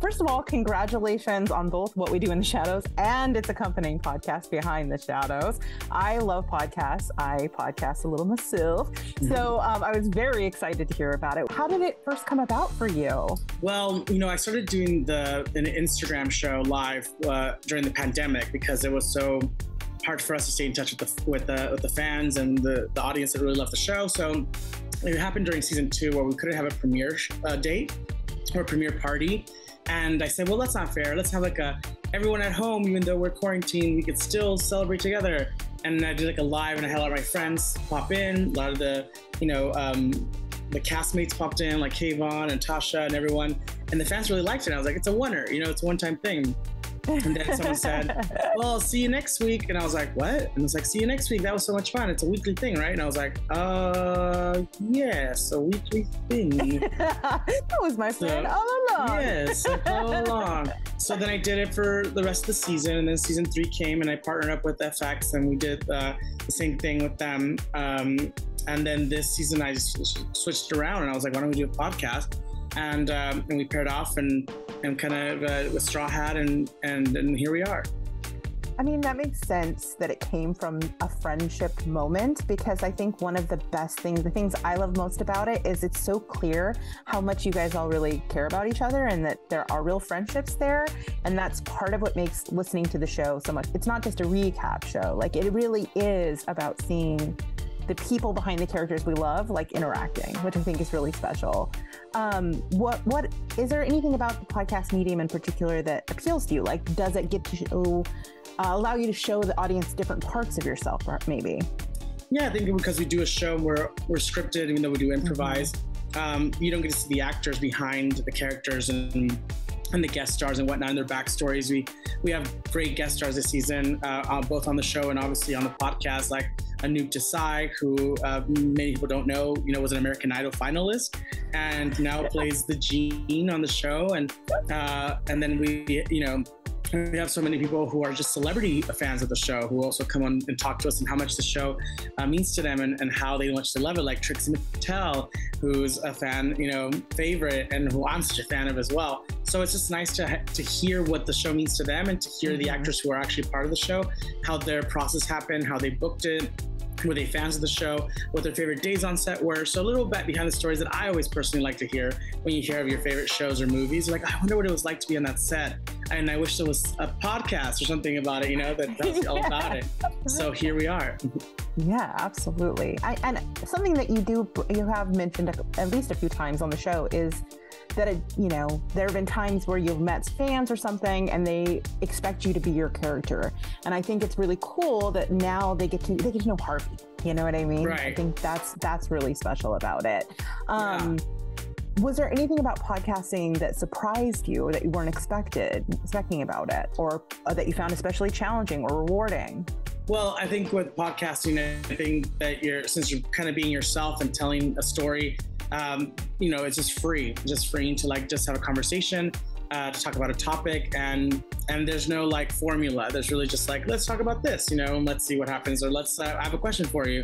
first of all, congratulations on both What We Do in the Shadows and its accompanying podcast, Behind the Shadows. I love podcasts. I podcast a little myself. So I was very excited to hear about it. How did it first come about for you? Well, I started doing an Instagram show live during the pandemic because it was so hard for us to stay in touch with the fans and the audience that really loved the show. So it happened during season 2 where we couldn't have a premiere date or a premiere party. And I said, well, that's not fair. Let's have everyone at home, even though we're quarantined, we could still celebrate together. And I did a live, and I had a lot of my friends pop in. A lot of the castmates popped in, like Kayvon and Tasha and everyone. And the fans really liked it. I was like, it's a winner, it's a one-time thing. And then someone said, well, I'll see you next week. And I was like, what? And I was like, see you next week. That was so much fun. It's a weekly thing, right? And I was like, yes, a weekly thing. That was my plan all along. Yes, all along. So then I did it for the rest of the season. And then season 3 came and I partnered up with FX and we did the same thing with them. And then this season I just switched around and I was like, why don't we do a podcast? And we paired off and kind of with Straw Hat and here we are. I mean, that makes sense that it came from a friendship moment, because I think one of the best things, the things I love most about it is it's so clear how much you guys all really care about each other and that there are real friendships there. And that's part of what makes listening to the show so much. It's not just a recap show. Like, it really is about seeing the people behind the characters we love, interacting, which I think is really special. What is there anything about the podcast medium in particular that appeals to you? Does it get to allow you to show the audience different parts of yourself, maybe? Yeah, I think because we do a show where we're scripted, even though we do improvise, you don't get to see the actors behind the characters and the guest stars and whatnot and their backstories. We have great guest stars this season, both on the show and obviously on the podcast, like Anoop Desai, who many people don't know, was an American Idol finalist and now plays the Gene on the show. And then we have so many people who are just celebrity fans of the show who also come on and talk to us and how much the show means to them and how they much they love it. Like Trixie Mattel, who's a fan, favorite, and who I'm such a fan of as well. So it's just nice to hear what the show means to them and to hear the actors who are actually part of the show, how their process happened, how they booked it. Were they fans of the show? What their favorite days on set were? So a little bit behind the stories that I always personally like to hear when you hear of your favorite shows or movies. You're like, I wonder what it was like to be on that set. And I wish there was a podcast or something about it, that tells you all about it. So here we are. Yeah, absolutely. And something that you have mentioned at least a few times on the show is that, there have been times where you've met fans or something and they expect you to be your character. And I think it's really cool that now they get to know Harvey. You know what I mean? Right. I think that's really special about it. Yeah. Was there anything about podcasting that surprised you or that you weren't expecting about it, or that you found especially challenging or rewarding? Well, I think with podcasting, I think that since you're kind of being yourself and telling a story, it's just free to just have a conversation, to talk about a topic, and there's no formula. There's really just let's talk about this, and let's see what happens, or let's I have a question for you.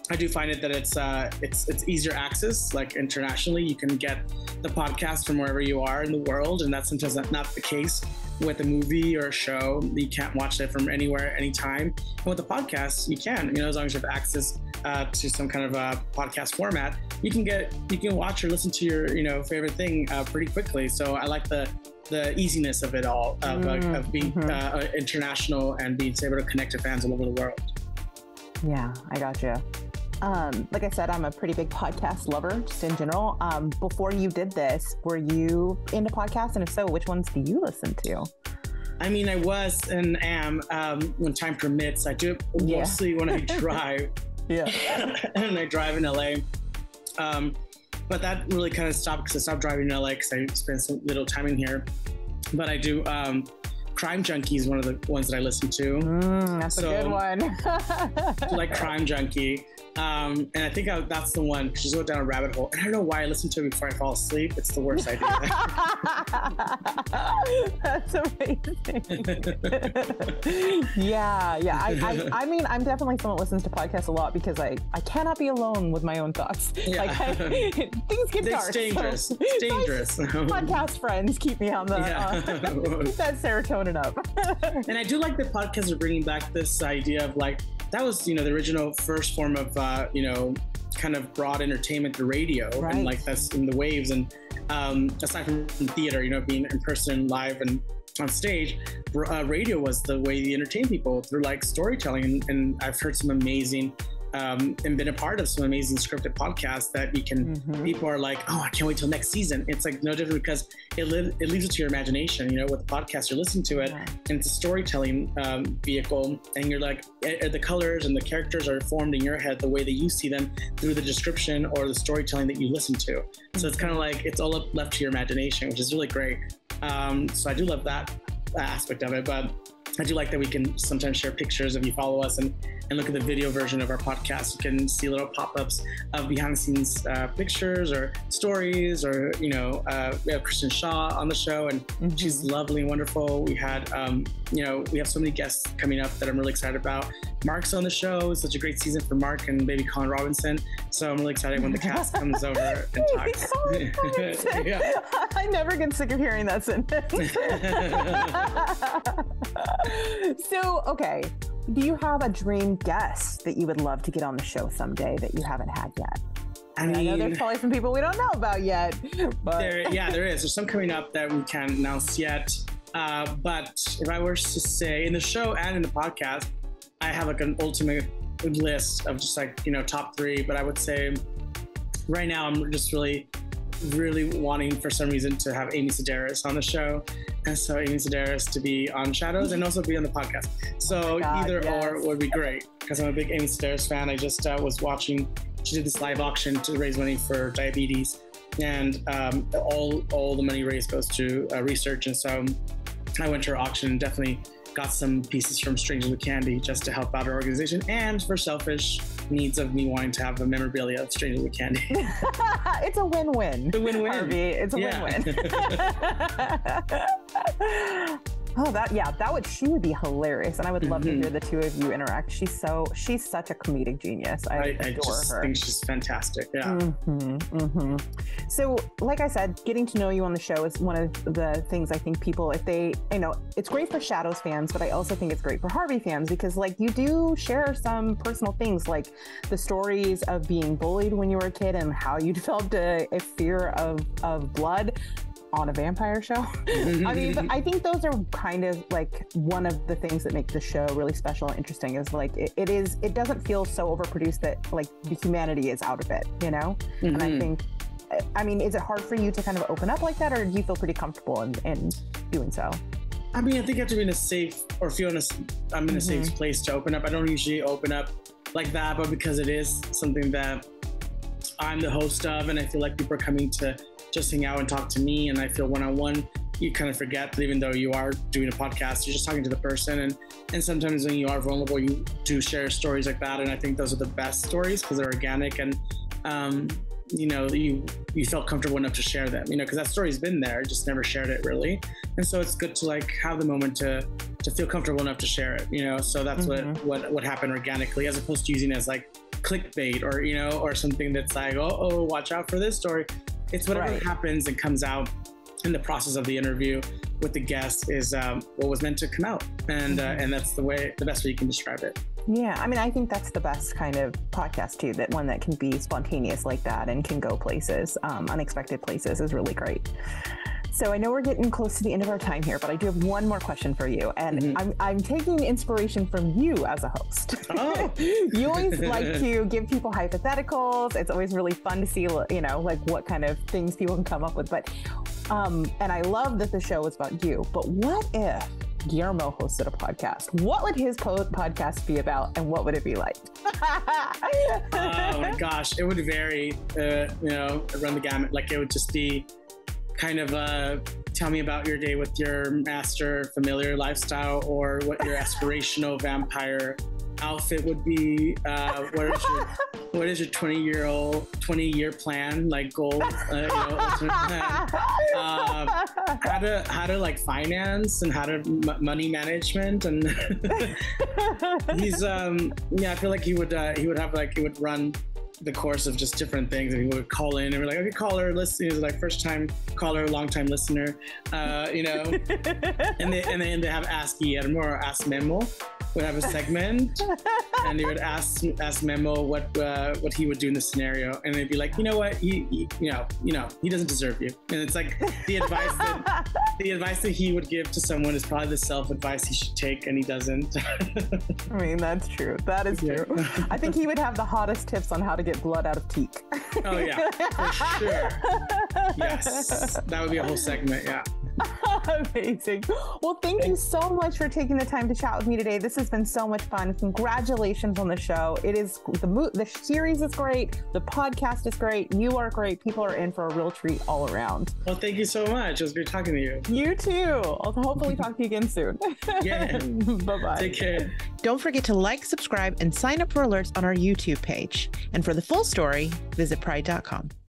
I do find it that it's easier access. Internationally, you can get the podcast from wherever you are in the world, and that's sometimes not the case with a movie or a show. You can't watch it from anywhere, anytime. And with the podcast, you can. As long as you have access to some kind of a podcast format, you can watch or listen to your favorite thing pretty quickly. So I like the easiness of it all, of being international and being able to connect to fans all over the world. Yeah, I gotcha. Like I said, I'm a pretty big podcast lover, just in general. Before you did this, were you into podcasts? And if so, which ones do you listen to? I mean, I was and am, when time permits. I do it mostly when I drive. Yeah. And I drive in LA. But that really kind of stopped because I stopped driving in LA because I spent some little time in here. But I do, Crime Junkie is one of the ones that I listen to. That's a good one. Like Crime Junkie. And I think that's the one, because you go down a rabbit hole. And I don't know why I listen to it before I fall asleep. It's the worst idea. That's amazing. Yeah. I mean, I'm definitely someone that listens to podcasts a lot because I cannot be alone with my own thoughts. Yeah. Like things get dark. It's dangerous. So, it's dangerous. Podcast friends keep me on the keep that serotonin up. And I do like the podcast are bringing back this idea of like, that was, the original first form of, kind of broad entertainment, the radio, right. And like that's in the waves. And aside from theater, being in person, live, and on stage, radio was the way to entertain people through like storytelling. And I've heard some amazing and been a part of some amazing scripted podcasts that you can, people are like, oh, I can't wait till next season. It's like no different because it leaves it to your imagination, with the podcast, you're listening to it, and it's a storytelling vehicle, and you're like, the colors and the characters are formed in your head the way that you see them through the description or the storytelling that you listen to. So it's kind of like, it's all left to your imagination, which is really great. So I do love that aspect of it, but I do like that we can sometimes share pictures if you follow us and look at the video version of our podcast. You can see little pop-ups of behind the scenes pictures or stories, or, we have Kristen Shaw on the show, and she's lovely and wonderful. We had, we have so many guests coming up that I'm really excited about. Mark's on the show. It's such a great season for Mark and baby Colin Robinson. So I'm really excited when the cast comes over and talks. Yeah. I never get sick of hearing that sentence. So, okay. Do you have a dream guest that you would love to get on the show someday that you haven't had yet? I know there's probably some people we don't know about yet. But there is. There's some coming up that we can't announce yet. But if I were to say in the show and in the podcast, I have like an ultimate list of just like, top 3. But I would say right now I'm just really wanting for some reason to have Amy Sedaris on the show. And so Amy Sedaris to be on Shadows and also be on the podcast. So or would be great because I'm a big Amy Sedaris fan. I just was watching, she did this live auction to raise money for diabetes, and all the money raised goes to research. And so I went to her auction and definitely got some pieces from Strangers with Candy just to help out our organization and for selfish needs of me wanting to have a memorabilia of Strangers with Candy. It's a win-win. It's a win-win. Harvey. It's a win-win. She would be hilarious, and I would love to hear the two of you interact. She's such a comedic genius. I adore her. I think she's fantastic. Yeah. So, like I said, getting to know you on the show is one of the things I think people, if they, it's great for Shadows fans, but I also think it's great for Harvey fans because, like, you do share some personal things, like the stories of being bullied when you were a kid and how you developed a fear of blood on a vampire show. I mean, but I think those are kind of like one of the things that make the show really special and interesting is like it doesn't feel so overproduced that like the humanity is out of it, And I think, is it hard for you to kind of open up like that, or do you feel pretty comfortable in doing so? I mean, I think you have to be in a safe, or feel I'm in a safe place to open up. I don't usually open up like that, but because it is something that I'm the host of, and I feel like people are coming to just hang out and talk to me, and I feel one-on-one, you kind of forget that even though you are doing a podcast, you're just talking to the person, and sometimes when you are vulnerable, you do share stories like that, and I think those are the best stories because they're organic, and you felt comfortable enough to share them, because that story's been there, just never shared it really, and so it's good to like have the moment to feel comfortable enough to share it, so that's what happened organically, as opposed to using it as like clickbait or something that's like, oh, watch out for this story. It's whatever happens and comes out in the process of the interview with the guest is what was meant to come out, and that's the best way you can describe it. Yeah, I think that's the best kind of podcast too. That one that can be spontaneous like that and can go places, unexpected places, is really great. So I know we're getting close to the end of our time here, but I do have one more question for you. And I'm taking inspiration from you as a host. Oh. You always like to give people hypotheticals. It's always really fun to see, like what kind of things people can come up with. But, and I love that the show is about you, but what if Guillermo hosted a podcast? What would his podcast be about, and what would it be like? Oh my gosh, it would vary, run the gamut. Like it would just be kind of tell me about your day with your master familiar lifestyle, or what your aspirational vampire outfit would be. What is your 20-year plan, like goal? how to like finance and how to money management, and he's I feel like he would run the course of just different things, and he would call in and we're like, okay, caller, listen, he's like first time caller, long time listener, and they have Ask Guillermo or Ask Memo would have a segment, and they would ask Memo what he would do in the scenario, and they'd be like, you know what, he doesn't deserve you, and it's like the advice that he would give to someone is probably the self-advice he should take, and he doesn't. I mean, that's true. That is true. I think he would have the hottest tips on how to get blood out of teak. Oh yeah, for sure. Yes, that would be a whole segment. Yeah. Amazing. Well, thank you so much for taking the time to chat with me today. This has been so much fun. Congratulations on the show. It is the series is great. The podcast is great. You are great. People are in for a real treat all around. Well, thank you so much. It was great talking to you. You too. I'll hopefully talk to you again soon. Yeah. Bye-bye. Take care. Don't forget to like, subscribe, and sign up for alerts on our YouTube page. And for the full story, visit pride.com.